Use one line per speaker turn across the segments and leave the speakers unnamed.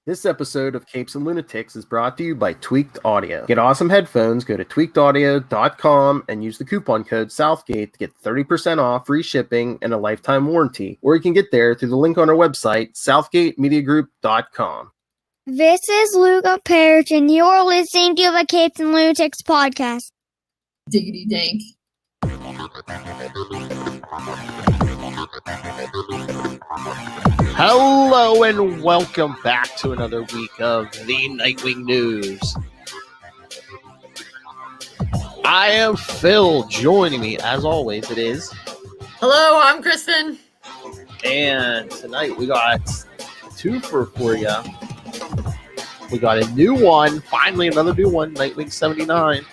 This episode of Capes and Lunatics is brought to you by Tweaked Audio. Get awesome headphones, go to tweakedaudio.com and use the coupon code Southgate to get 30% off, free shipping, and a lifetime warranty. Or you can get there through the link on our website, southgatemediagroup.com.
This is Luca Parrish, and you're listening to the Capes and Lunatics Podcast.
Diggity dank.
Hello and welcome back to another week of the Nightwing News. I am Phil. Joining me, as always, it is.
Hello, I'm Kristen.
And tonight we got two for you. We got a new one, finally another new one, Nightwing 79.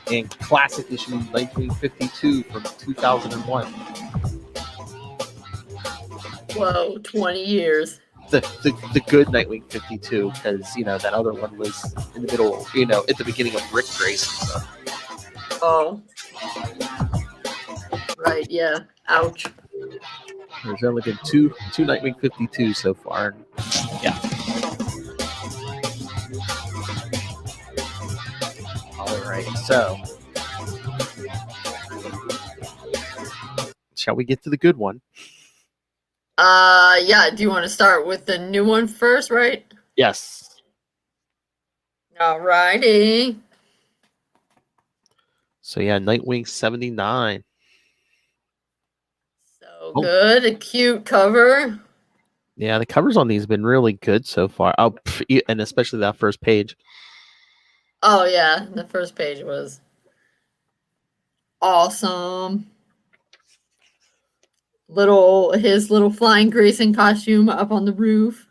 And classic issue Nightwing 52 from 2001.
Whoa, 20 years.
The good Nightwing 52, because, you know, that other one was in the middle, you know, at the beginning of Rick Grace and stuff.
Oh. Right, yeah. Ouch.
There's only been two Nightwing 52 so far. Yeah. All right, so shall we get to the good one?
Yeah, do you want to start with the new one first, right?
Yes.
Alrighty.
So yeah, Nightwing 79.
So good, a cute cover.
Yeah, the covers on these have been really good so far. Oh, and especially that first page.
Oh yeah, the first page was awesome. His little flying Grayson costume up on the roof.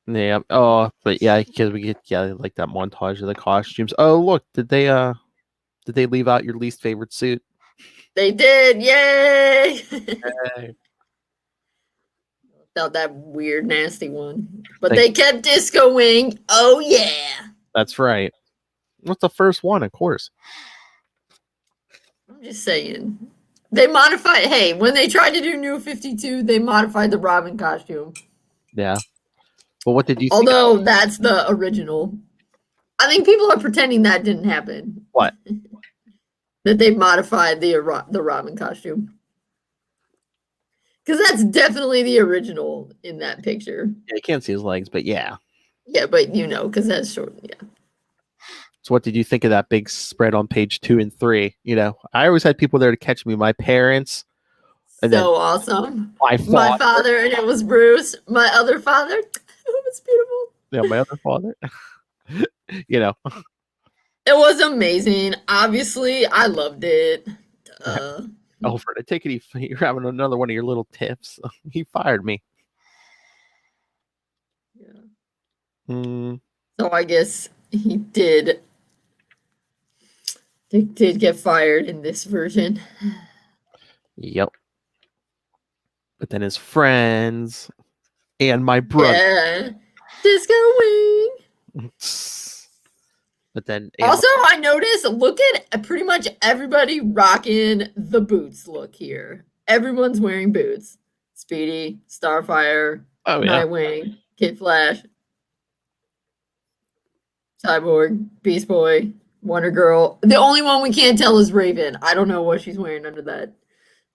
Yeah. Oh, but yeah, because we get like that montage of the costumes. Oh, look, did they leave out your least favorite suit?
They did, yay!
Hey.
Felt that weird, nasty one, but they kept discoing. Oh yeah,
that's right. What's the first one? Of course.
I'm just saying. They modified. Hey, when they tried to do New 52, they modified the Robin costume.
Yeah. Well, what did you?
Although that's the original. I think people are pretending that didn't happen.
What?
That they modified the Robin costume. Because that's definitely the original in that picture.
Yeah, you can't see his legs, but yeah.
Yeah, but you know, because that's short. Yeah.
So what did you think of that big spread on page 2 and 3? You know, I always had people there to catch me. My parents. And
so awesome.
My
father, and it was Bruce. My other father. It was beautiful.
Yeah, my other father. You know.
It was amazing. Obviously, I loved it.
Alfred, I take it you're having another one of your little tips. He fired me.
Yeah. So I guess he did get fired in this version.
Yep. But then his friends and my brother.
Yeah. Disco Wing.
But then
also, I noticed, look at pretty much everybody rocking the boots look here. Everyone's wearing boots. Speedy, Starfire, Nightwing, Kid Flash, Cyborg, Beast Boy, Wonder Girl. The only one we can't tell is Raven. I don't know what she's wearing under that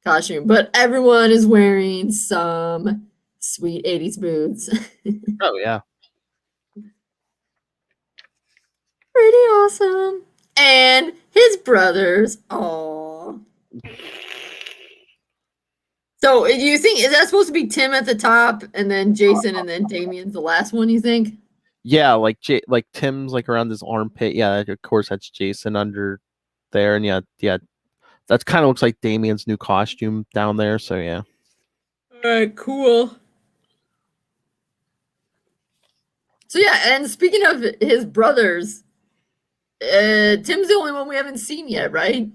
costume, but everyone is wearing some sweet 80s boots.
Oh, yeah.
Pretty awesome. And his brothers. Aww. So, do you think, is that supposed to be Tim at the top, and then Jason, and then Damien's the last one, you think?
Yeah, like Tim's like around his armpit. Yeah, of course that's Jason under there, and yeah, that kind of looks like Damien's new costume down there. So yeah.
All right, cool. So yeah, and speaking of his brothers, Tim's the only one we haven't seen yet, right?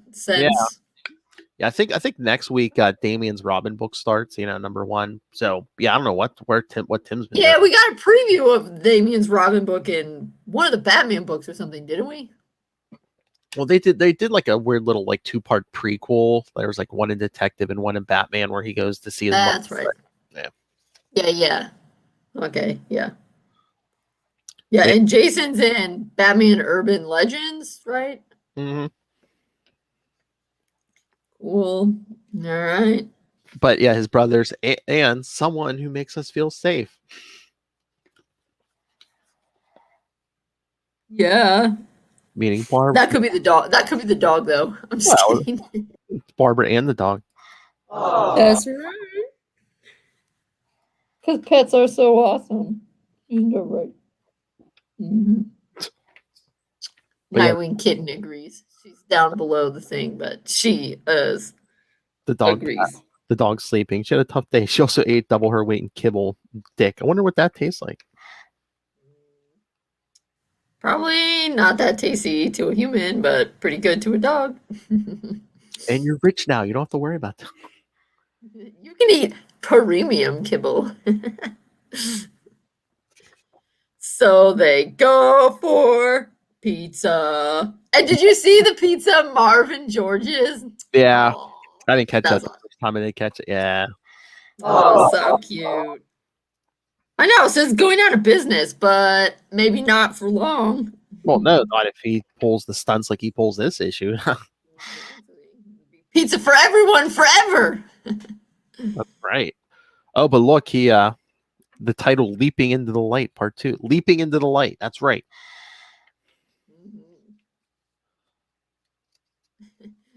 Yeah, I think next week Damien's Robin book starts, you know, number 1. So yeah, I don't know what Tim's been doing.
We got a preview of Damien's Robin book in one of the Batman books or something, didn't we?
Well, they did like a weird little like 2-part prequel. There was like one in Detective and one in Batman where he goes to see his mom.
That's right.
Yeah.
Yeah. Okay, yeah. Yeah,
Yeah.
and Jason's in Batman Urban Legends, right?
hmm
Cool. All right.
But yeah, his brothers and someone who makes us feel safe.
Yeah.
Meaning Barb.
That could be the dog. That could be the dog, though. I'm just
Well,
kidding.
Barbara and the dog.
That's right. Because pets are so awesome. Isn't that right? Mm-hmm.
But yeah,
Nightwing Kitten agrees. She's down below the thing, but she
the dog.
agrees.
The dog's sleeping. She had a tough day. She also ate double her weight in kibble dick. I wonder what that tastes like.
Probably not that tasty to a human, but pretty good to a dog.
And you're rich now. You don't have to worry about that.
You can eat premium kibble. So they go for pizza. And did you see the pizza Marvin George's?
Yeah.
Oh,
I didn't catch that
that's
the first time I didn't catch it. Yeah.
so cute. I know, it says going out of business, but maybe not for long.
Well, no, not if he pulls the stunts like he pulls this issue.
Pizza for everyone forever.
That's right. Oh, but look, he the title Leaping into the Light, part 2. Leaping into the Light. That's right.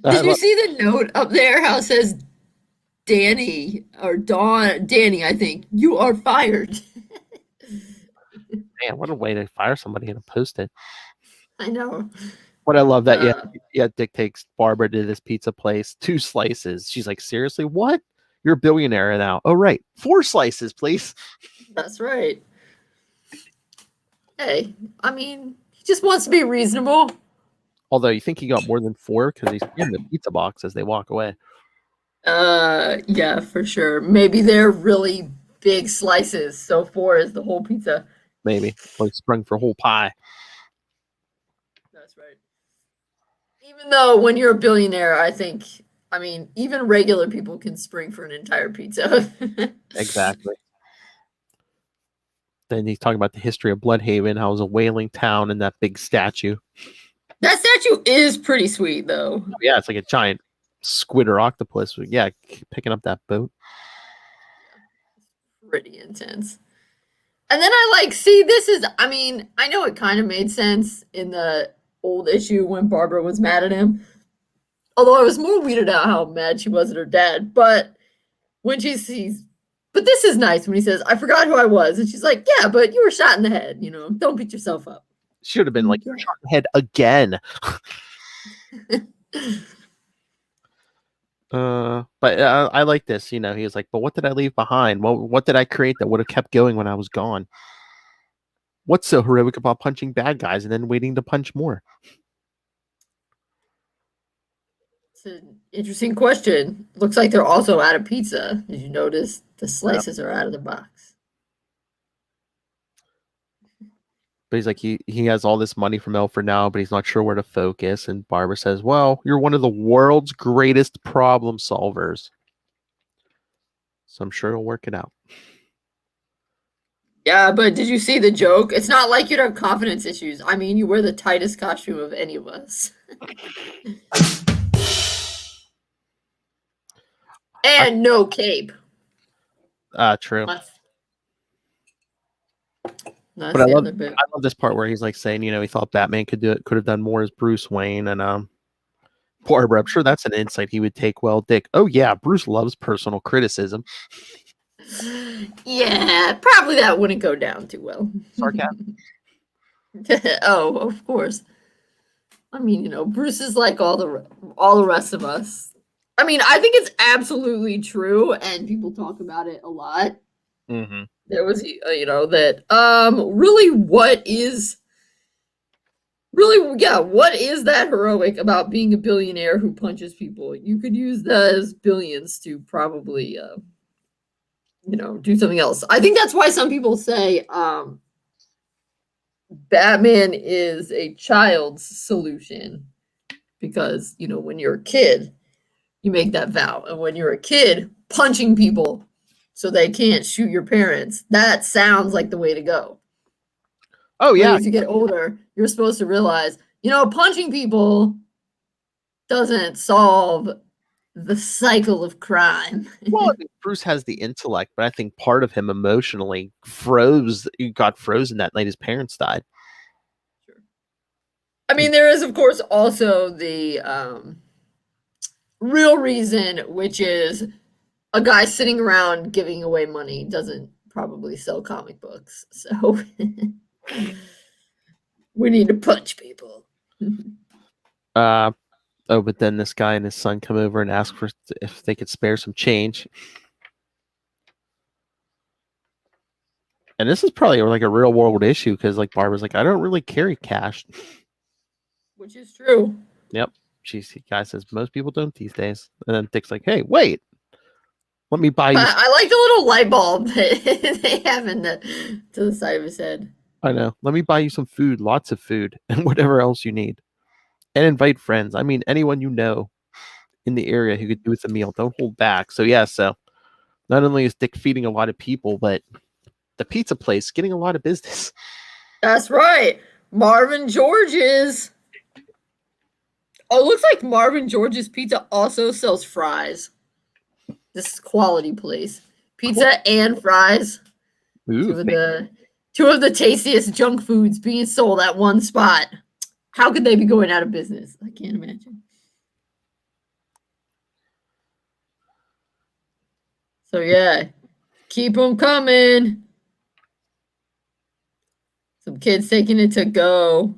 Did you see the note up there how it says Danny or Danny, I think, you are fired.
Man, what a way to fire somebody and post it.
I know.
But I love that. Yeah, Dick takes Barbara to this pizza place, 2 slices. She's like, seriously, what? You're a billionaire now. Oh, right. 4 slices, please.
That's right. Hey, I mean, he just wants to be reasonable.
Although you think he got more than 4 because he's in the pizza box as they walk away.
Yeah, for sure. Maybe they're really big slices, so 4 is the whole pizza.
Maybe. Like sprung for whole pie.
That's right. Even though when you're a billionaire, I mean, even regular people can spring for an entire pizza.
Exactly. Then he's talking about the history of Bloodhaven, how it was a whaling town and that big statue.
That statue is pretty sweet, though.
Yeah, it's like a giant squid or octopus. Yeah, picking up that boat.
Pretty intense. And then I mean, I know it kind of made sense in the old issue when Barbara was mad at him. Although I was more weirded out how mad she was at her dad. But when she sees, but this is nice when he says, I forgot who I was. And she's like, yeah, but you were shot in the head. You know, don't beat yourself up.
Should have been like, you're shot in the head again. But I like this. You know, he was like, but what did I leave behind? Well, what did I create that would have kept going when I was gone? What's so heroic about punching bad guys and then waiting to punch more?
It's an interesting question. Looks like they're also out of pizza. Did you notice the slices are out of the box?
But he's like, he has all this money from Elford now, but he's not sure where to focus. And Barbara says, well, you're one of the world's greatest problem solvers. So I'm sure he'll work it out.
Yeah, but did you see the joke? It's not like you'd have confidence issues. I mean, you wear the tightest costume of any of us. And no cape.
True.
That's
But I
the
love
other bit.
I love this part where he's like saying, you know, he thought Batman could have done more as Bruce Wayne, and Barbara, I'm sure that's an insight he would take well. Dick, oh yeah, Bruce loves personal criticism.
Yeah, probably that wouldn't go down too well.
Sarcasm.
Oh, of course. I mean, you know, Bruce is like all the rest of us. I mean, I think it's absolutely true, and people talk about it a lot.
Mm-hmm.
There was, you know, that what is that heroic about being a billionaire who punches people? You could use those billions to probably, you know, do something else. I think that's why some people say Batman is a child's solution because, you know, when you're a kid, you make that vow. And when you're a kid, punching people so they can't shoot your parents. That sounds like the way to go.
Oh
But
yeah,
as you get older, you're supposed to realize, punching people doesn't solve the cycle of crime.
well, I mean, Bruce has the intellect, but I think part of him emotionally got frozen that night his parents died.
I mean, there is, of course, also the real reason, which is a guy sitting around giving away money doesn't probably sell comic books. So we need to punch people.
But then this guy and his son come over and ask for if they could spare some change. And this is probably like a real world issue because like Barbara's like, I don't really carry cash.
Which is true.
Yep. The guy says most people don't these days. And then Dick's like, hey, wait. Let me buy you.
I like the little light bulb that they have to the side of his head.
I know. Let me buy you some food, lots of food, and whatever else you need. And invite friends. I mean, anyone you know in the area who could do with a meal. Don't hold back. So so not only is Dick feeding a lot of people, but the pizza place getting a lot of business.
That's right. Marvin George's. Oh, it looks like Marvin George's Pizza also sells fries. This is quality place. Pizza and fries.
Ooh,
Two of the tastiest junk foods being sold at one spot. How could they be going out of business? I can't imagine. So yeah, keep them coming. Some kids taking it to go.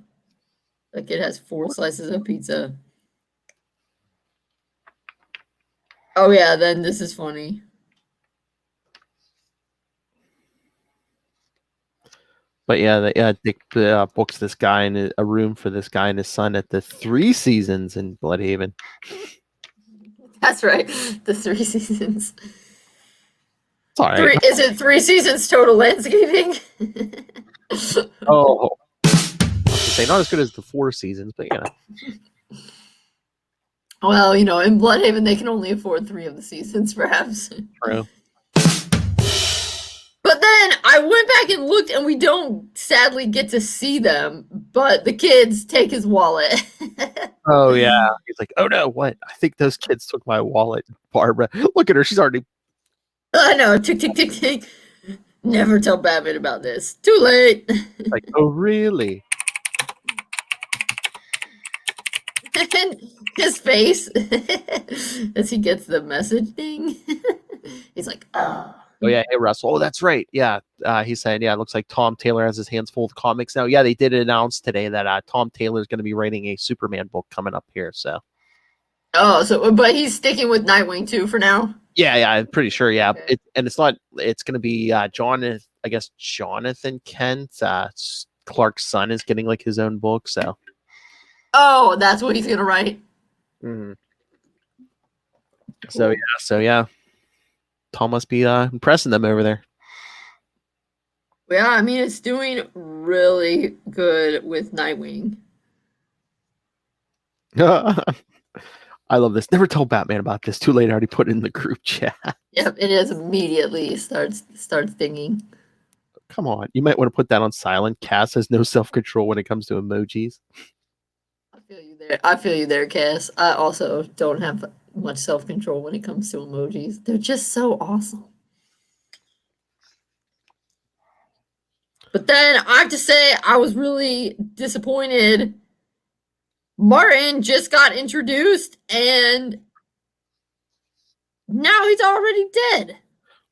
That kid has 4 slices of pizza. Oh yeah, then this is funny.
But Dick books this guy in a room for this guy and his son at the 3 Seasons in Bloodhaven.
That's right, the 3 Seasons.
It's all right.
Is it 3 Seasons total landscaping?
Oh, say not as good as the 4 Seasons, but yeah.
Well, in Bloodhaven they can only afford 3 of the seasons, perhaps.
True.
But then I went back and looked, and we don't sadly get to see them. But the kids take his wallet.
Oh yeah. He's like, oh no, what? I think those kids took my wallet. Barbara, look at her. She's already.
I know. Tick, tick, tick, tick. Never tell Batman about this. Too late.
Like, oh really?
And his face as he gets the message thing. He's like, oh.
Oh yeah, hey Russell. Oh, that's right. Yeah, he said, it looks like Tom Taylor has his hands full with comics now. Yeah, they did announce today that Tom Taylor is going to be writing a Superman book coming up here. So.
Oh, but he's sticking with Nightwing too for now.
Yeah, I'm pretty sure. Yeah,
Okay.
It's going to be Jonathan Kent. Clark's son is getting like his own book. So.
Oh, that's what he's gonna write.
Mm-hmm. Cool. So yeah. Tom must be impressing them over there.
Yeah, I mean, it's doing really good with Nightwing.
I love this. Never tell Batman about this. Too late. I already put it in the group chat.
Yep, it is immediately starts thinking.
Come on. You might want to put that on silent. Cass has no self-control when it comes to emojis.
I feel you there, Cass. I also don't have much self-control when it comes to emojis. They're just so awesome. But then I have to say, I was really disappointed. Martin just got introduced, and now he's already dead.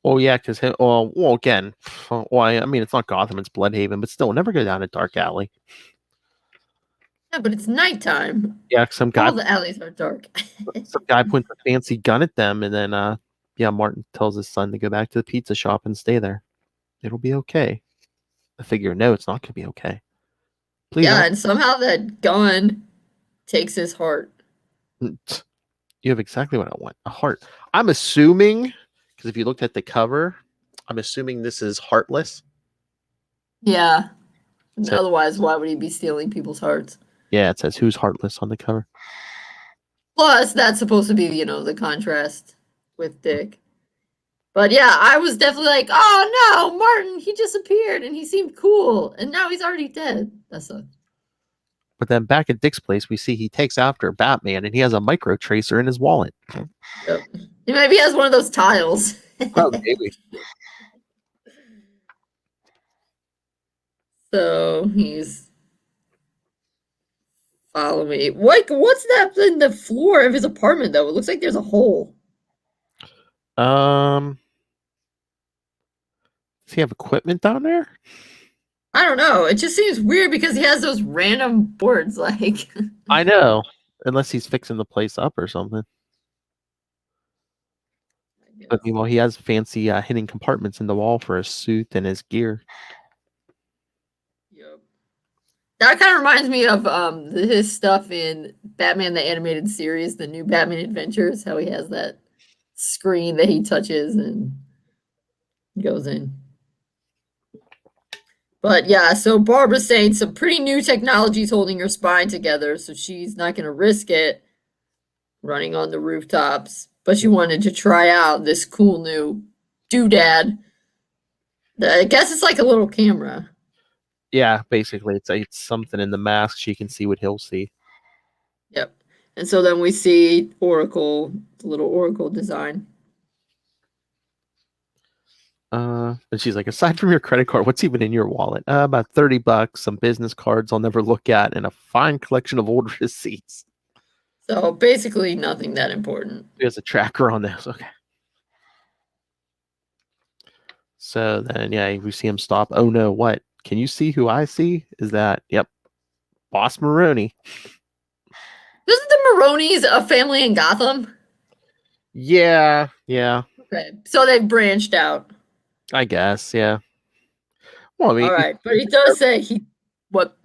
Oh yeah, because again, I mean, it's not Gotham, it's Bloodhaven, but still, never go down a dark alley.
Yeah, but it's nighttime.
Yeah, some guy.
All the alleys are dark.
Some guy points a fancy gun at them, and then Martin tells his son to go back to the pizza shop and stay there. It'll be okay. I figure, no, it's not gonna be okay. Please.
Yeah, and somehow that gun takes his heart.
You have exactly what I want. A heart. I'm assuming, because if you looked at the cover, I'm assuming this is Heartless.
Yeah.
So,
otherwise, why would he be stealing people's hearts?
Yeah, it says who's Heartless on the cover.
Plus, that's supposed to be, the contrast with Dick. But yeah, I was definitely like, oh no, Martin, he disappeared and he seemed cool. And now he's already dead. That sucks.
But then back at Dick's place, we see he takes after Batman and he has a micro tracer in his wallet.
Yep. He maybe has one of those tiles.
Oh, maybe.
So he's follow me. What's that in the floor of his apartment though? It looks like there's a hole.
Does he have equipment down there?
I don't know. It just seems weird because he has those random boards like
I know. Unless he's fixing the place up or something. But meanwhile, he has fancy hidden compartments in the wall for his suit and his gear.
Yep. That kind of reminds me of his stuff in Batman the Animated Series, the new Batman Adventures, how he has that screen that he touches and goes in. But yeah, so Barbara's saying some pretty new technology's holding her spine together, so she's not going to risk it running on the rooftops. But she wanted to try out this cool new doodad. I guess it's like a little camera.
Yeah, basically, it's something in the mask. She can see what he'll see.
Yep. And so then we see Oracle, the little Oracle design.
And she's like, aside from your credit card, what's even in your wallet? About $30, some business cards I'll never look at, and a fine collection of old receipts.
So basically nothing that important.
He has a tracker on this. Okay. So then, yeah, we see him stop. Oh no, what? Can you see who I see? Is that, yep, Boss Maroney.
Isn't the Maronis a family in Gotham?
Yeah.
Okay. So they've branched out.
I guess, yeah. Well, I mean,
All right. But he does say what?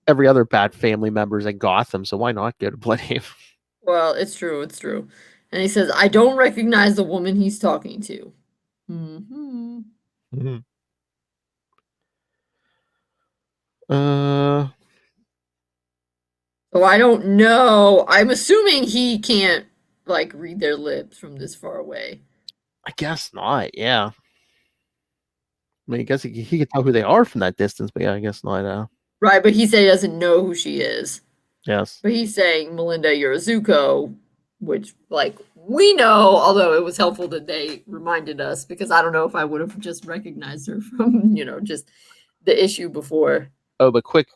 every other bad family member's in Gotham, so why not go to blame?
Well, it's true. It's true. And he says, I don't recognize the woman he's talking to. Mm-hmm.
Mhm. Uh,
So I don't know. I'm assuming he can't like read their lips from this far away.
I guess not. Yeah. I mean, I guess he could tell who they are from that distance, but yeah, I guess not.
Right, but he said he doesn't know who she is.
Yes.
But he's saying Melinda Yurazuko, which like we know, although it was helpful that they reminded us because I don't know if I would have just recognized her from, just the issue before.
Oh, but quick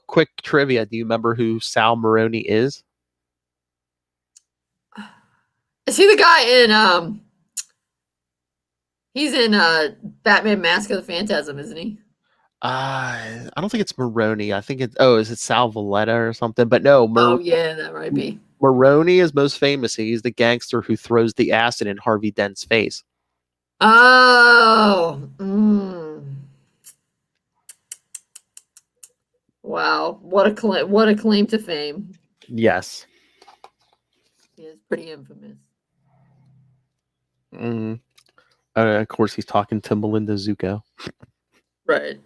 trivia. Do you remember who Sal Maroni is?
Is he the guy in he's in Batman Mask of the Phantasm, isn't he?
I don't think it's Maroni. I think is it Sal Valletta or something? But no,
Oh yeah, that might be.
Maroni is most famous. He's the gangster who throws the acid in Harvey Dent's face.
Oh. Wow. What a claim to fame.
Yes.
He is pretty infamous.
Of course, he's talking to Melinda Zuko.
Right.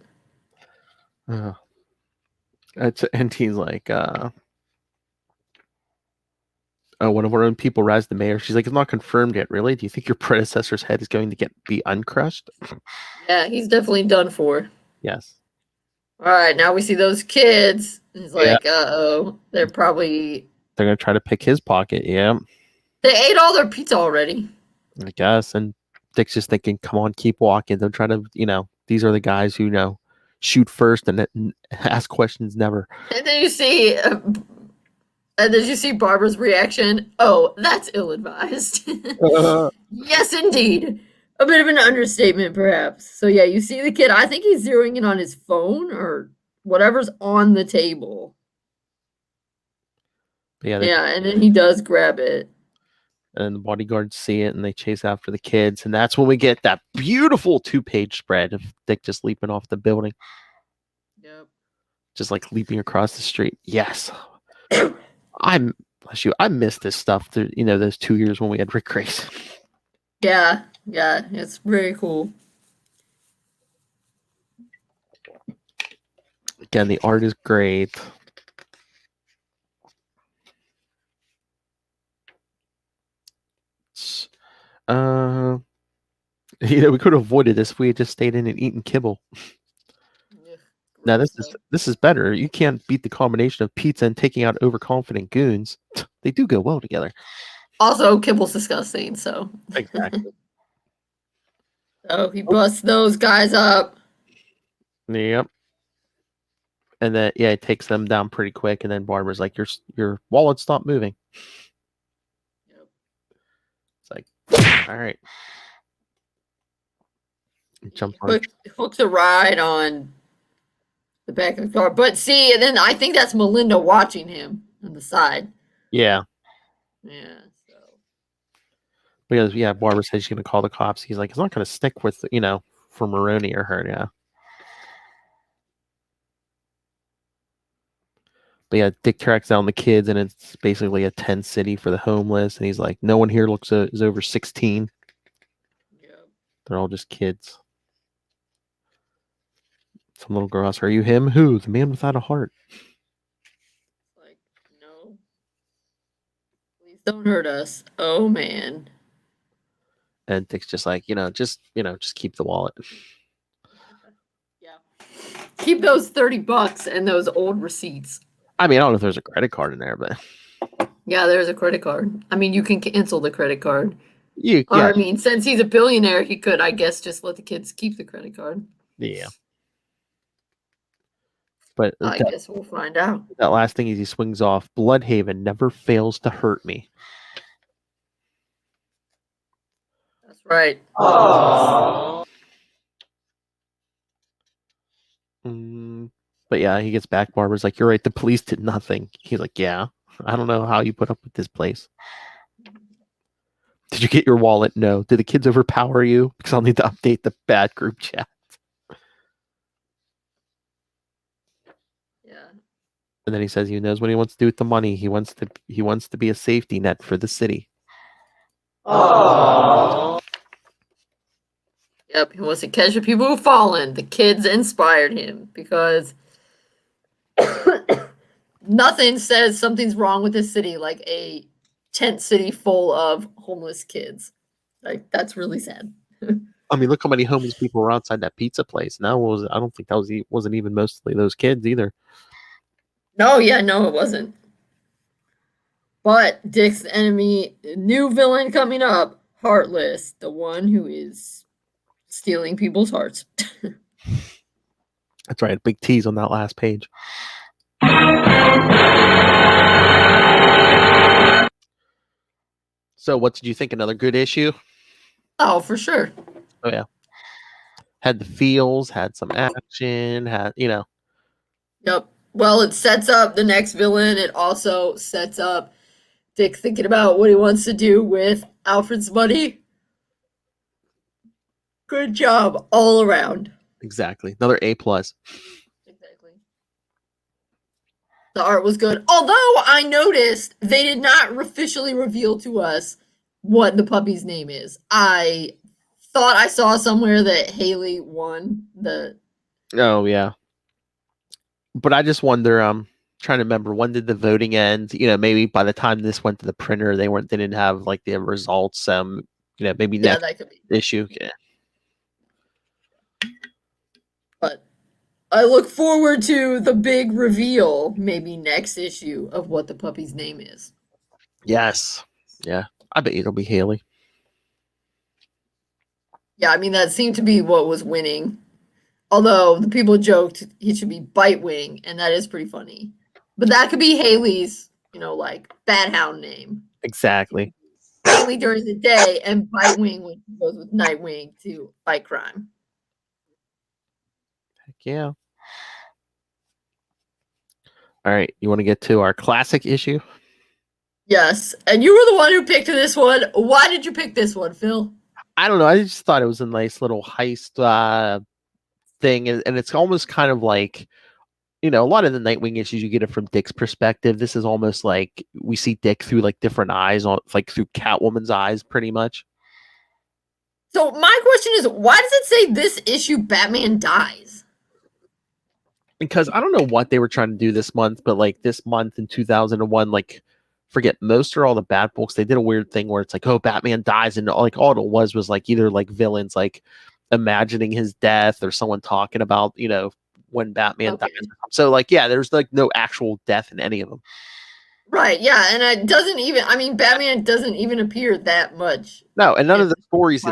And he's like, oh, one of our own people rise the mayor. She's like, it's not confirmed yet, really. Do you think your predecessor's head is going to be uncrushed?
Yeah, he's definitely done for.
Yes.
All right, now we see those kids. He's like, uh-oh. They're going
to try to pick his pocket. Yeah.
They ate all their pizza already.
I guess. And Dick's just thinking, come on, keep walking. Don't try to, these are the guys who, shoot first and ask questions never.
And then you see Barbara's reaction. Oh, that's ill-advised. Yes, indeed. A bit of an understatement, perhaps. So yeah, you see the kid. I think he's zeroing in on his phone or whatever's on the table.
Yeah,
and then he does grab it.
And the bodyguards see it and they chase after the kids. And that's when we get that beautiful 2-page spread of Dick just leaping off the building.
Yep.
Just like leaping across the street. Yes. Bless you. I missed this stuff through, those 2 years when we had Rick Grace.
Yeah, it's very cool.
Again, the art is great. We could have avoided this if we had just stayed in and eaten kibble.
Ugh,
Now
gross,
this is better. You can't beat the combination of pizza and taking out overconfident goons. They do go well together.
Also, Kibble's disgusting, so.
Exactly.
So he busts those guys up.
Yep. And then it takes them down pretty quick. And then Barbara's like, "Your wallet stopped moving."
Yep.
It's like, all right. Jump on.
Hooks a ride on the back of the car. But see, and then I think that's Melinda watching him on the side.
Yeah.
Yeah. So.
Because Barbara said she's gonna call the cops. He's like, it's not gonna stick with for Maroney or her. Yeah. But yeah, Dick tracks down the kids, and it's basically a tent city for the homeless. And he's like, no one here is over 16.
Yep.
They're all just kids. Some little girl asks, "Are you him? Who? The man without a heart?"
Like, no. Please don't hurt us. Oh man.
And Dick's just like, just keep the wallet.
Yeah. Keep those $30 and those old receipts.
I mean, I don't know if there's a credit card in there, but
Yeah, there's a credit card. I mean, you can cancel the credit card.
yeah,
Or, I mean, since he's a billionaire, he could, I guess, just let the kids keep the credit card.
yeah. But
I guess we'll find out.
that last thing is he swings off. Bloodhaven never fails to hurt me.
That's right.
But yeah, he gets back. Barbara's like, "You're right. The police did nothing." He's like, "Yeah, I don't know how you put up with this place. Did you get your wallet? No. Did the kids overpower you? Because I'll need to update the bad group chat."
Yeah.
And then he says he knows what he wants to do with the money. He wants to be a safety net for the city.
Aww. Yep, he wants to catch the people who've fallen. The kids inspired him because nothing says something's wrong with this city like a tent city full of homeless kids. Like, that's really sad.
I mean, look how many homeless people were outside that pizza place. Now I don't think that wasn't even mostly those kids either.
No, it wasn't. But Dick's enemy, new villain coming up, Heartless, the one who is stealing people's hearts.
That's right. Big tease on that last page. So what did you think? Another good issue?
Oh, for sure.
Oh, yeah. Had the feels, had some action,
Yep. Well, it sets up the next villain. It also sets up Dick thinking about what he wants to do with Alfred's money. Good job all around.
Exactly. Another A+.
Exactly. The art was good. Although I noticed they did not officially reveal to us what the puppy's name is. I thought I saw somewhere that Haley won the...
Oh, yeah. But I just wonder, trying to remember, when did the voting end? Maybe by the time this went to the printer, they didn't have like the results. Maybe next
that could be.
issue. Yeah.
But I look forward to the big reveal, maybe next issue, of what the puppy's name is.
Yes. Yeah. I bet it'll be Haley.
Yeah, I mean, that seemed to be what was winning. Although the people joked he should be Bitewing, and that is pretty funny. But that could be Haley's, like, Bat Hound name.
Exactly.
Haley during the day, and Bitewing when he goes with Nightwing to fight crime.
Heck yeah. All right. You want to get to our classic issue?
Yes. And you were the one who picked this one. Why did you pick this one, Phil?
I don't know. I just thought it was a nice little heist thing. And it's almost kind of like, a lot of the Nightwing issues, you get it from Dick's perspective. This is almost like we see Dick through like different eyes, like through Catwoman's eyes, pretty much.
So my question is, why does it say this issue Batman dies?
Because I don't know what they were trying to do this month, but like this month in 2001, like forget most or all the bad books. They did a weird thing where it's like, oh, Batman dies, and like all it was like either like villains like imagining his death or someone talking about, when Batman dies. So like, yeah, there's like no actual death in any of them.
Right, yeah, and it doesn't even, I mean, Batman doesn't even appear that much.
No, and none of the stories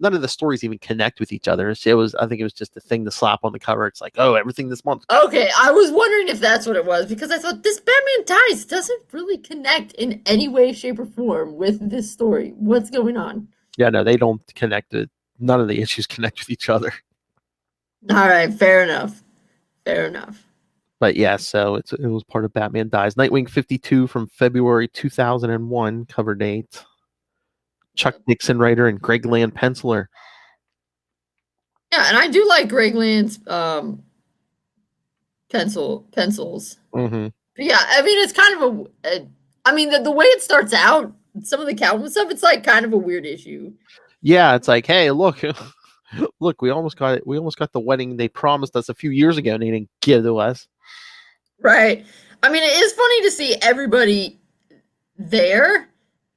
none of the stories even connect with each other. I think it was just a thing to slap on the cover. It's like, oh, everything this month.
Okay, I was wondering if that's what it was, because I thought this Batman dies doesn't really connect in any way, shape, or form with this story. What's going on?
Yeah, no, they don't connect. None of the issues connect with each other.
All right, fair enough. Fair enough.
But yeah, so it was part of Batman Dies. Nightwing 52 from February 2001, cover date. Chuck Dixon writer and Greg Land penciler.
Yeah, and I do like Greg Land's pencils.
Mm-hmm.
But yeah, I mean, it's kind of the way it starts out, some of the Catwoman stuff, it's like kind of a weird issue.
Yeah, it's like, hey, look, we almost got it. We almost got the wedding they promised us a few years ago, and they didn't give to us.
Right. I mean, it is funny to see everybody there.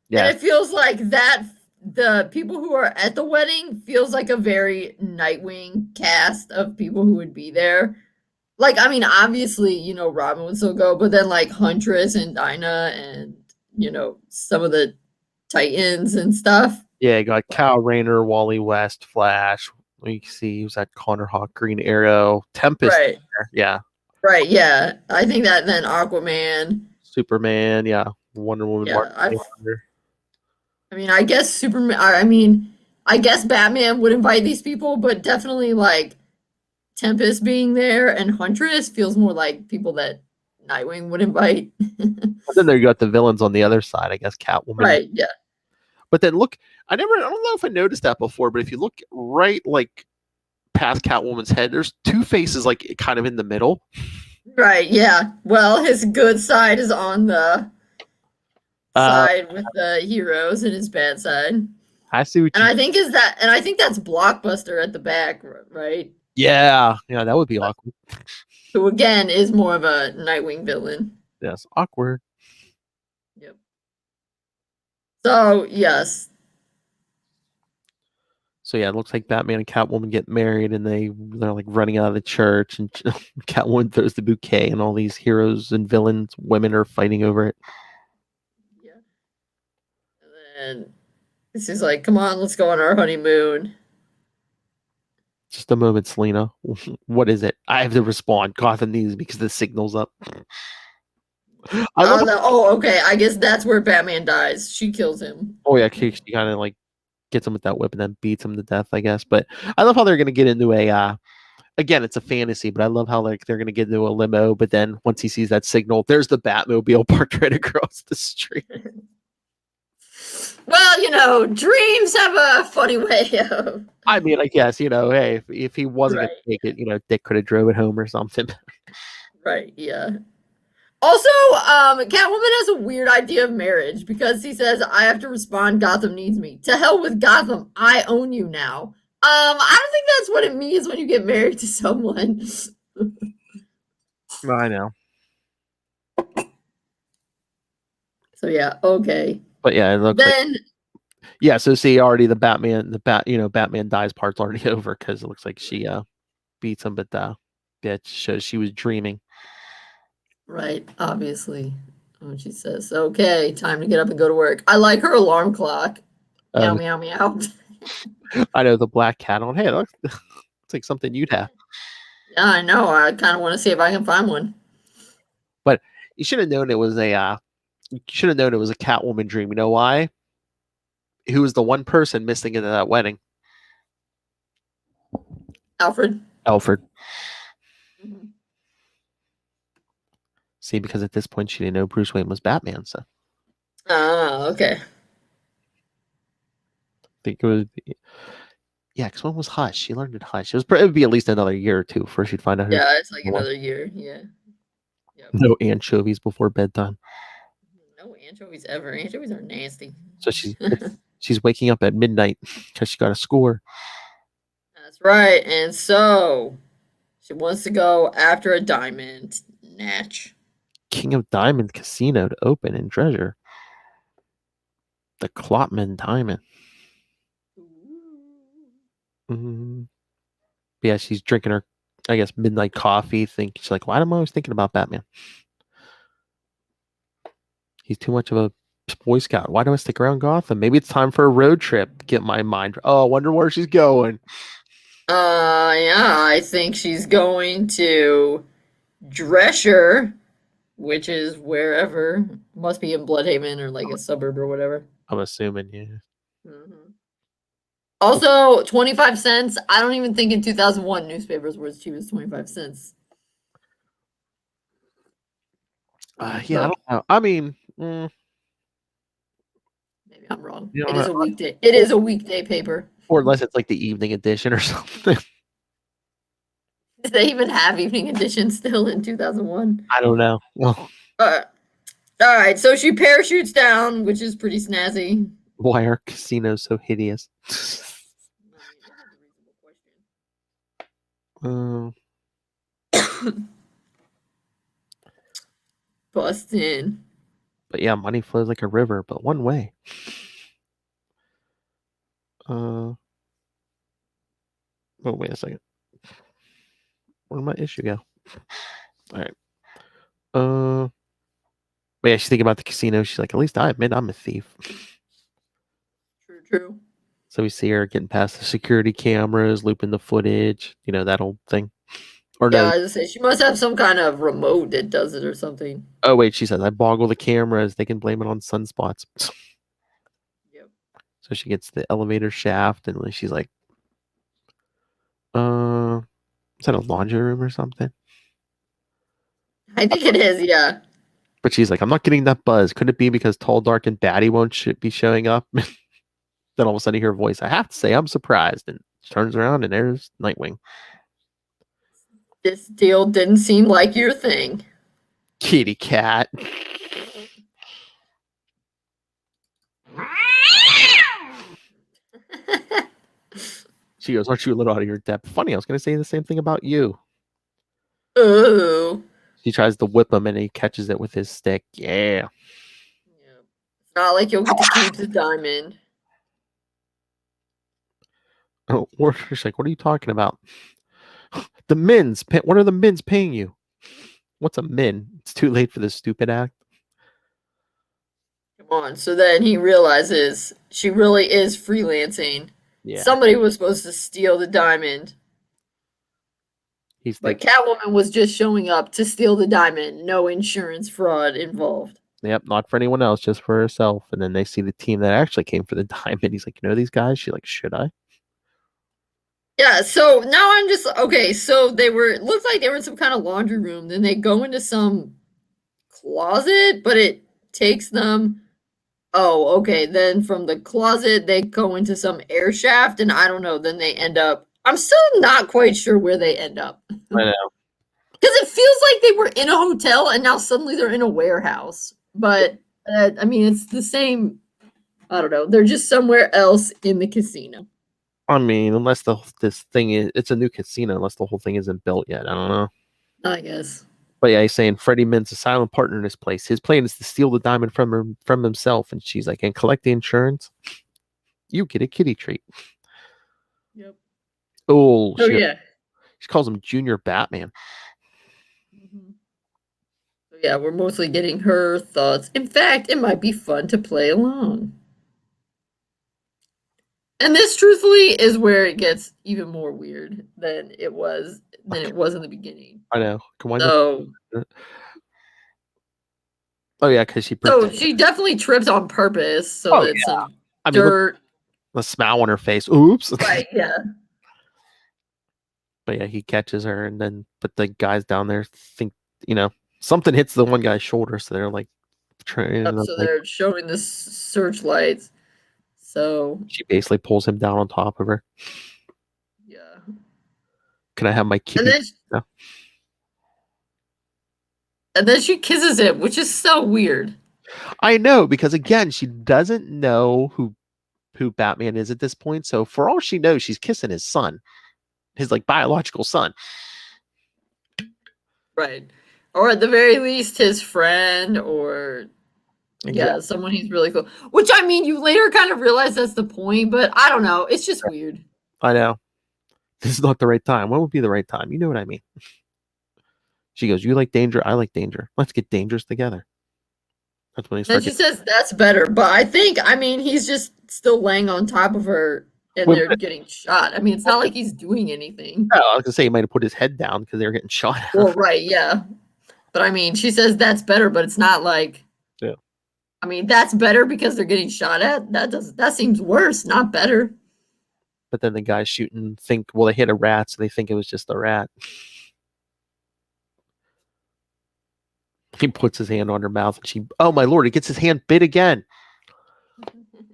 Yeah. And it feels like that the people who are at the wedding feels like a very Nightwing cast of people who would be there. Like, I mean, obviously, Robin would still go, but then like Huntress and Dinah and, some of the Titans and stuff.
Yeah, you got Kyle Rayner, Wally West, Flash. You can see he was at Connor Hawk, Green Arrow, Tempest.
Right.
Yeah.
Right, yeah. I think that then Aquaman.
Superman, yeah. Wonder Woman.
Yeah, I mean, I guess Superman. I guess Batman would invite these people, but definitely like Tempest being there and Huntress feels more like people that Nightwing would invite.
Then there you got the villains on the other side, I guess Catwoman.
Right, yeah.
But then look, I don't know if I noticed that before, but if you look right like past Catwoman's head, there's two faces like kind of in the middle.
Right, yeah. Well, his good side is on the side with the heroes, and his bad side.
I see what
I think that's Blockbuster at the back, right?
Yeah, that would be awkward.
Who again is more of a Nightwing villain.
Yes, awkward.
Yep. So yes.
So yeah, it looks like Batman and Catwoman get married, and they're like running out of the church, and Catwoman throws the bouquet, and all these heroes and villains, women are fighting over it.
Yeah. And then this is like, come on, let's go on our honeymoon.
Just a moment, Selena. What is it? I have to respond. Gotham needs because the signal's up.
Okay. I guess that's where Batman dies. She kills him.
Oh yeah, she kind of like gets him with that whip and then beats him to death, I guess. But I love how they're gonna get into again, it's a fantasy, but I love how like they're gonna get into a limo, but then once he sees that signal, there's the Batmobile parked right across the street.
Well, dreams have a funny way of.
I mean, I guess, hey, if he wasn't going to take it, Dick could have drove it home or something.
Right, yeah. Also, Catwoman has a weird idea of marriage because he says, I have to respond, Gotham needs me. To hell with Gotham, I own you now. I don't think that's what it means when you get married to someone.
I know.
So yeah, okay.
But yeah, it looks then. Yeah, so see, already Batman dies part's already over because it looks like she beats him, but it shows she was dreaming.
Right, obviously. When she says, "Okay, time to get up and go to work." I like her alarm clock. Meow meow meow.
I know, the black cat on. Hey, looks like something you'd have.
Yeah, I know. I kind of want to see if I can find one.
But you should have known it was a. You should have known it was a Catwoman dream. You know why? Who was the one person missing into that wedding?
Alfred.
Mm-hmm. See, because at this point she didn't know Bruce Wayne was Batman, so.
Oh, okay.
I think it was. Yeah, because when was Hush? She learned at Hush. It would be at least another year or two before she'd find out.
Yeah, it's like another year. Yeah.
Yep. No anchovies before bedtime.
No anchovies ever. Anchovies are nasty.
So she's waking up at midnight because she got a score.
That's right. And so she wants to go after a diamond. Natch.
King of Diamond Casino to open in treasure. The Klopman Diamond. Yeah, she's drinking her, I guess, midnight coffee. She's like, why am I always thinking about Batman? He's too much of a Boy Scout. Why do I stick around Gotham? Maybe it's time for a road trip. Get my mind. Oh, I wonder where she's going.
Yeah, I think she's going to Drescher, which is wherever. Must be in Bloodhaven or like a suburb or whatever.
I'm assuming, yeah.
Mm-hmm. Also, 25 cents. I don't even think in 2001 newspapers were as cheap as 25 cents.
Yeah, I don't know. I mean,
maybe I'm wrong.
You
It
know,
is a weekday. It is a weekday paper.
or unless it's like the evening edition or something.
Did they even have evening edition still in 2001?
I don't know. Well,
All right, so she parachutes down, which is pretty snazzy.
why are casinos so hideous?
Bust in.
But yeah, money flows like a river, but one way. Oh, wait a second. Where'd my issue go? All right. But yeah, she's thinking about the casino. She's like, at least I admit I'm a thief.
True.
So we see her getting past the security cameras, looping the footage, that old thing. Or
Yeah,
no.
I was gonna say she must have some kind of remote that does it or something.
Oh wait, she says I boggle the cameras. They can blame it on sunspots.
Yep.
So she gets the elevator shaft, and she's like, is that a laundry room or something?
I think it is, yeah.
But she's like, I'm not getting that buzz. Could it be because Tall, Dark, and Batty won't be showing up? Then all of a sudden you hear a voice. I have to say, I'm surprised. And she turns around, and there's Nightwing.
This deal didn't seem like your thing.
Kitty cat. She goes, aren't you a little out of your depth? Funny, I was going to say the same thing about you.
Ooh.
She tries to whip him, and he catches it with his stick. Yeah.
It's not like you'll get to keep the diamond.
Oh, she's like, what are you talking about? The Mins. What are the Mins paying you? What's a Min? It's too late for this stupid act.
Come on. So then he realizes she really is freelancing.
Yeah.
Somebody was supposed to steal the diamond. But Catwoman was just showing up to steal the diamond. No insurance fraud involved.
Yep, not for anyone else, just for herself. And then they see the team that actually came for the diamond. He's like, these guys? She's like, should I?
Yeah, so now I'm just okay. So it looked like they were in some kind of laundry room. Then they go into some closet, but it takes them. Oh, okay. Then from the closet, they go into some air shaft, and I don't know. Then they end up. I'm still not quite sure where they end up.
I know.
Because it feels like they were in a hotel, and now suddenly they're in a warehouse. But I mean, it's the same. I don't know. They're just somewhere else in the casino.
I mean, unless it's a new casino, unless the whole thing isn't built yet. I don't know.
I guess.
But yeah, he's saying Freddie Mint's a silent partner in this place. His plan is to steal the diamond from himself. And she's like, and collect the insurance. You get a kitty treat.
Yep.
Oh,
yeah.
She calls him Junior Batman.
Mm-hmm. So yeah, we're mostly getting her thoughts. In fact, it might be fun to play along. And this, truthfully, is where it gets even more weird than it was in the beginning.
I know. Come on.
So,
oh yeah, because she
definitely tripped on purpose. So that some dirt.
The smile on her face. Oops.
Right. Yeah.
But yeah, he catches her, but the guys down there think something hits the one guy's shoulder, so they're like trying.
So they're showing the searchlights. So
she basically pulls him down on top of her.
Yeah.
Can I have my kitty?
And then she kisses him, which is so weird.
I know, because again, she doesn't know who Batman is at this point. So for all she knows, she's kissing his son, his biological son.
Right. Or at the very least, his friend, or yeah, someone he's really cool. Which, I mean, you later kind of realize that's the point, but I don't know. It's just weird.
I know. This is not the right time. When would be the right time? You know what I mean. She goes, you like danger? I like danger. Let's get dangerous together. That's when they start.
And she says that's better, but I think, I mean, he's just still laying on top of her and they're getting shot. I mean, it's not like he's doing anything.
Oh, I was going to say he might have put his head down because they were getting shot at.
Well, right, yeah. But I mean, she says that's better, but it's not like,
yeah.
I mean, that's better because they're getting shot at. That seems worse, not better.
But then the guys shooting think, well, they hit a rat, so they think it was just a rat. He puts his hand on her mouth, and she, oh my lord, he gets his hand bit again.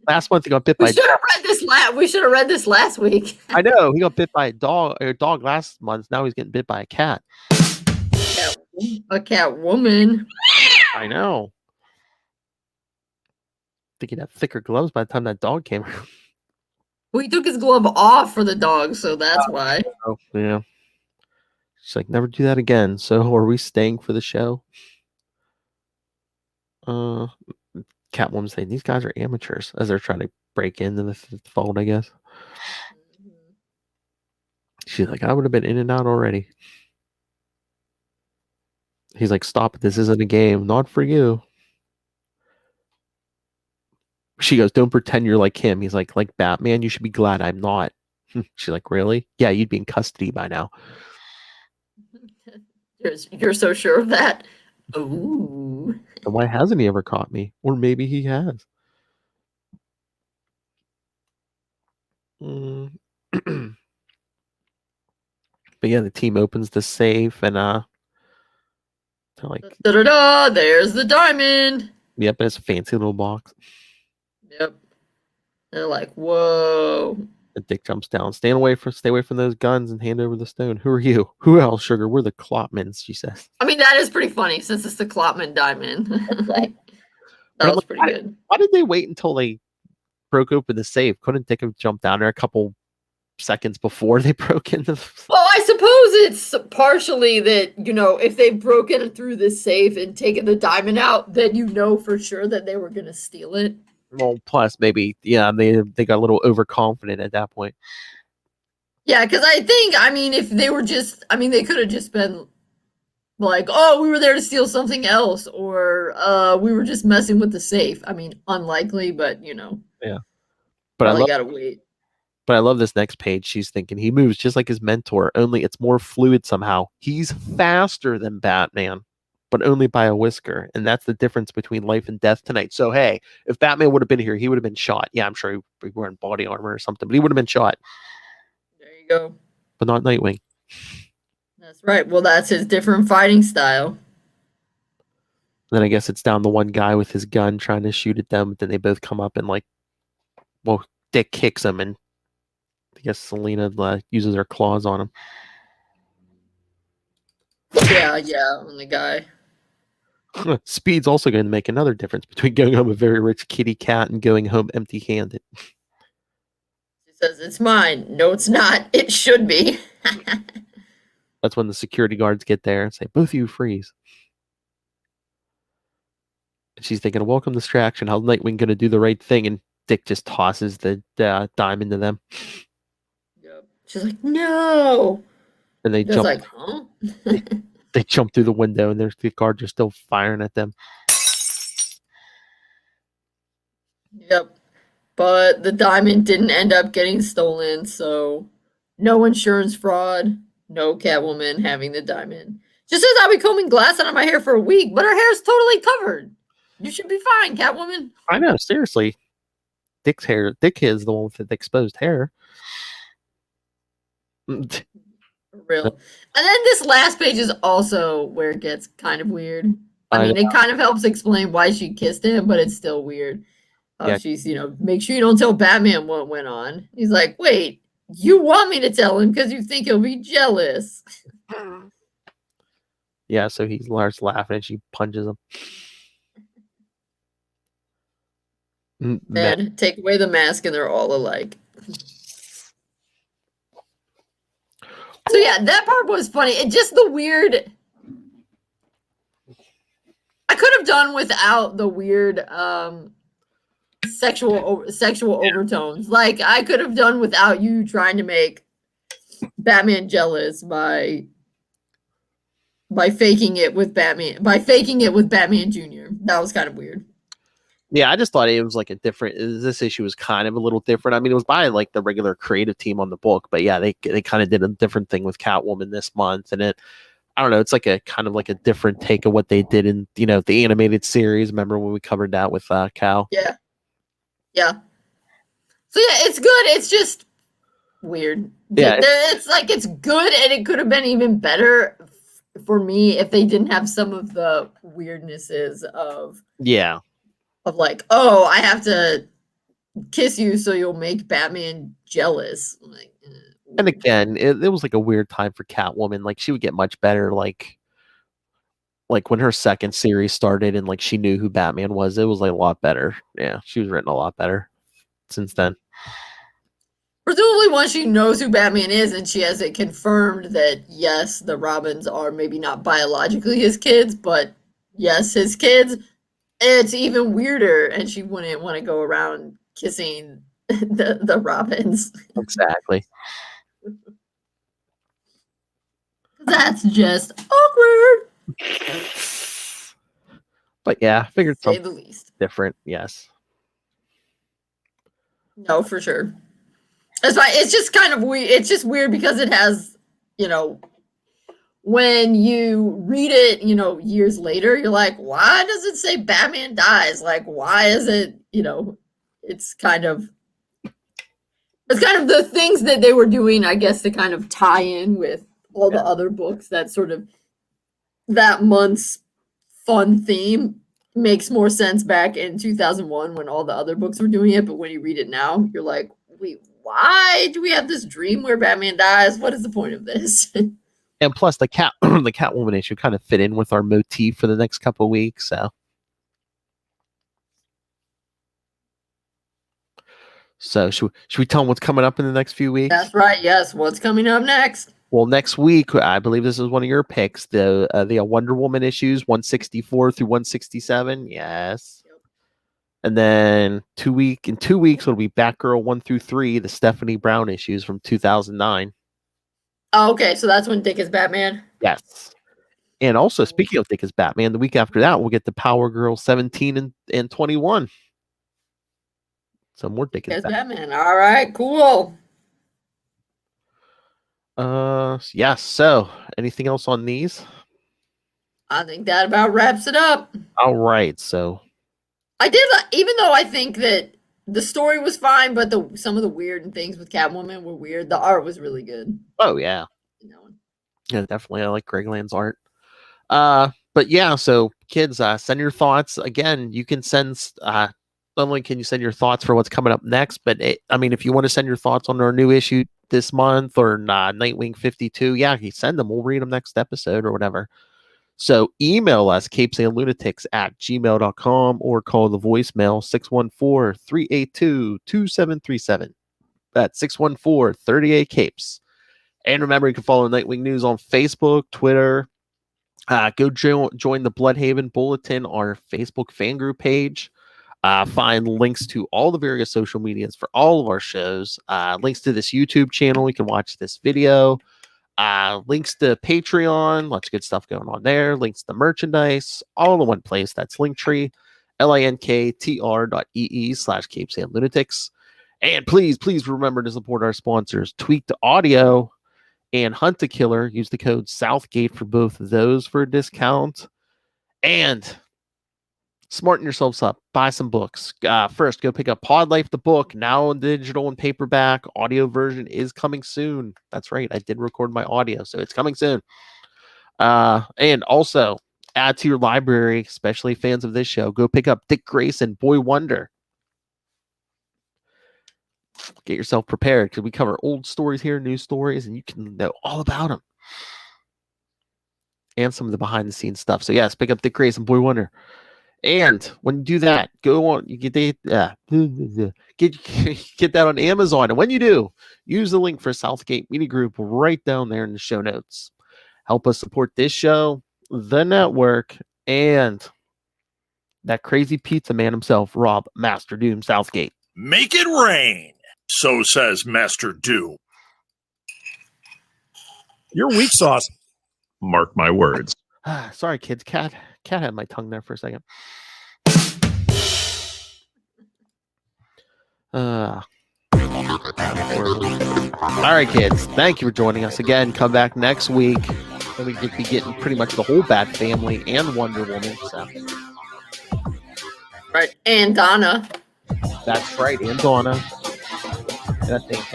Last month he got bit by.
We should have read this last week.
I know he got bit by a dog last month. Now he's getting bit by a cat.
A cat woman.
I know. I think he'd have thicker gloves by the time that dog came around.
Well, he took his glove off for the dog, so that's why.
Oh, yeah. She's like, never do that again. So are we staying for the show? Catwoman's saying these guys are amateurs as they're trying to break into the fold, I guess. She's like, I would have been in and out already. He's like, stop it. This isn't a game. Not for you. She goes, don't pretend you're like him. He's like Batman, you should be glad I'm not. She's like, really? Yeah, you'd be in custody by now.
You're so sure of that? Ooh.
And why hasn't he ever caught me? Or maybe he has. But yeah, the team opens the safe and they're like,
da-da-da, there's the diamond.
Yep, it's a fancy little box.
Yep. They're like, whoa.
The Dick jumps down. Stay away from those guns and hand over the stone. Who are you? Who else, sugar? We're the Klopmans, she says.
I mean, that is pretty funny since it's the Klopman diamond. That was pretty good.
Why did they wait until they broke open the safe? Couldn't Dick have jumped down there a couple seconds before they broke into the...
Well, I suppose it's partially that, if they've broken through this safe and taken the diamond out, then you know for sure that they were going to steal it.
Well, plus maybe, yeah, they got a little overconfident at that point.
Yeah, because I think, if they were just, they could have just been like, oh, we were there to steal something else, or we were just messing with the safe. Unlikely, but,
Yeah. But
I gotta wait.
But I love this next page. She's thinking he moves just like his mentor, only it's more fluid somehow. He's faster than Batman, but only by a whisker. And that's the difference between life and death tonight. So, hey, if Batman would have been here, he would have been shot. Yeah, I'm sure he would be wearing body armor or something, but he would have been shot.
There you go.
But not Nightwing.
That's right. Well, that's his different fighting style.
Then I guess it's down the one guy with his gun trying to shoot at them. But then they both come up and Dick kicks him, and I guess Selena uses her claws on him.
Yeah, on the guy.
Speed's also going to make another difference between going home a very rich kitty cat and going home empty-handed.
She says, it's mine. No, it's not. It should be.
That's when the security guards get there and say, both of you freeze. And she's thinking, welcome distraction. How's Nightwing going to do the right thing? And Dick just tosses the diamond to them.
Yep. She's like, no.
And they jump.
Like, huh?
They jump through the window, and the guards are still firing at them.
Yep. But the diamond didn't end up getting stolen, so no insurance fraud, no Catwoman having the diamond. Just says I'll be combing glass out of my hair for a week, but her hair's totally covered. You should be fine, Catwoman.
I know, seriously. Dick is the one with the exposed hair.
For real. And then this last page is also where it gets kind of weird. It kind of helps explain why she kissed him, but it's still weird.
Yeah.
She's, make sure you don't tell Batman what went on. He's like, wait, you want me to tell him because you think he'll be jealous.
Yeah, so he starts laughing and she punches him.
Man, take away the mask and they're all alike. So yeah, that part was funny. It just the weird I could have done without the weird sexual overtones. Like I could have done without you trying to make Batman jealous by faking it with Batman Jr. That was kind of weird.
Yeah, I just thought it was like a different. This issue was kind of a little different. I mean, it was by like the regular creative team on the book, but yeah, they kind of did a different thing with Catwoman this month, and I don't know, it's like a kind of like a different take of what they did in the animated series. Remember when we covered that with Cal?
Yeah. So yeah, it's good. It's just weird.
Yeah,
it's like it's good, and it could have been even better for me if they didn't have some of the weirdnesses of like, oh, I have to kiss you so you'll make Batman jealous. Like,
and again, it was like a weird time for Catwoman. Like she would get much better, like when her second series started, and like she knew who Batman was. It was like a lot better. Yeah, she was written a lot better since then.
Presumably, once she knows who Batman is and she has it confirmed that yes, the Robins are maybe not biologically his kids, but yes, his kids, it's even weirder, and she wouldn't want to go around kissing the Robins.
Exactly.
That's just awkward.
But yeah, I figured
Say
something
the least.
different. Yes.
No, for sure. That's why it's just kind of weird. It's just weird because it has, when you read it, years later, you're like, why does it say Batman dies? Like, why is it, it's kind of the things that they were doing, I guess, to kind of tie in with all the other books. That sort of that month's fun theme makes more sense back in 2001 when all the other books were doing it. But when you read it now, you're like, wait, why do we have this dream where Batman dies? What is the point of this?
And plus, the Catwoman issue kind of fit in with our motif for the next couple of weeks. So should we tell them what's coming up in the next few weeks?
That's right. Yes. What's coming up next?
Well, next week, I believe this is one of your picks. The Wonder Woman issues 164 through 167. Yes. Yep. And then in 2 weeks, it'll be Batgirl 1 through 3, the Stephanie Brown issues from 2009.
Oh, okay. So that's when Dick is Batman.
Yes. And also, speaking of Dick is Batman, the week after that, we'll get the Power Girl 17 and 21. So more Dick is
Batman. All right, cool.
Yes. So, anything else on these?
I think that about wraps it up.
All right. So,
I did, even though I think that the story was fine, but some of the weird things with Catwoman were weird. The art was really good.
Oh yeah. Yeah, definitely. I like Greg Land's art. But yeah. So, kids, send your thoughts. Again, you can send. Not only can you send your thoughts for what's coming up next, but if you want to send your thoughts on our new issue this month or Nightwing 52, yeah, you send them. We'll read them next episode or whatever. So email us, capesandlunatics@gmail.com, or call the voicemail 614-382-2737. That's 614-38-CAPES. And remember, you can follow Nightwing News on Facebook, Twitter. Go join the Bloodhaven Bulletin, our Facebook fan group page. Find links to all the various social medias for all of our shows. Links to this YouTube channel. You can watch this video. Links to Patreon. Lots of good stuff going on there. Links to merchandise. All in one place. That's Linktree. linktr.ee/capesandlunatics. And please remember to support our sponsors, Tweaked Audio and Hunt the Killer. Use the code Southgate for both of those for a discount. And smarten yourselves up. Buy some books. First, go pick up Pod Life, the book, now in digital and paperback. Audio version is coming soon. That's right. I did record my audio, so it's coming soon. And also, add to your library, especially fans of this show. Go pick up Dick Grayson, Boy Wonder. Get yourself prepared because we cover old stories here, new stories, and you can know all about them. And some of the behind-the-scenes stuff. So yes, pick up Dick Grayson, Boy Wonder. And when you do that, go on. You get that on Amazon. And when you do, use the link for Southgate Media Group right down there in the show notes. Help us support this show, the network, and that crazy pizza man himself, Rob Master Doom Southgate.
Make it rain, so says Master Doom. You're weak sauce. Mark my words.
Sorry, kids. Cat had my tongue there for a second. All right, kids. Thank you for joining us again. Come back next week. And we could be getting pretty much the whole Bat family and Wonder Woman. So.
Right. And Donna.
That's right. And Donna. And I think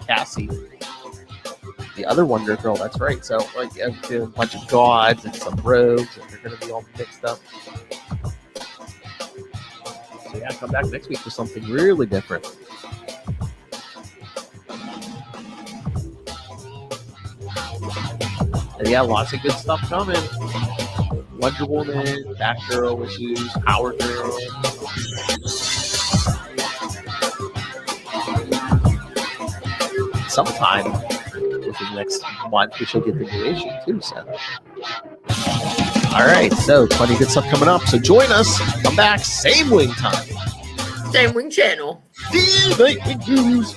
Cassie. The other Wonder Girl. That's right. So like a bunch of gods and some rogues, and they're going to be all mixed up. So yeah, come back next week for something really different. And yeah, lots of good stuff coming. Wonder Woman, Batgirl issues, Power Girl. Sometime within the next month, we should get the new issue too. So, all right, so plenty of good stuff coming up. So join us. Come back, same wing time.
Same wing channel.
See you, Nightwing News.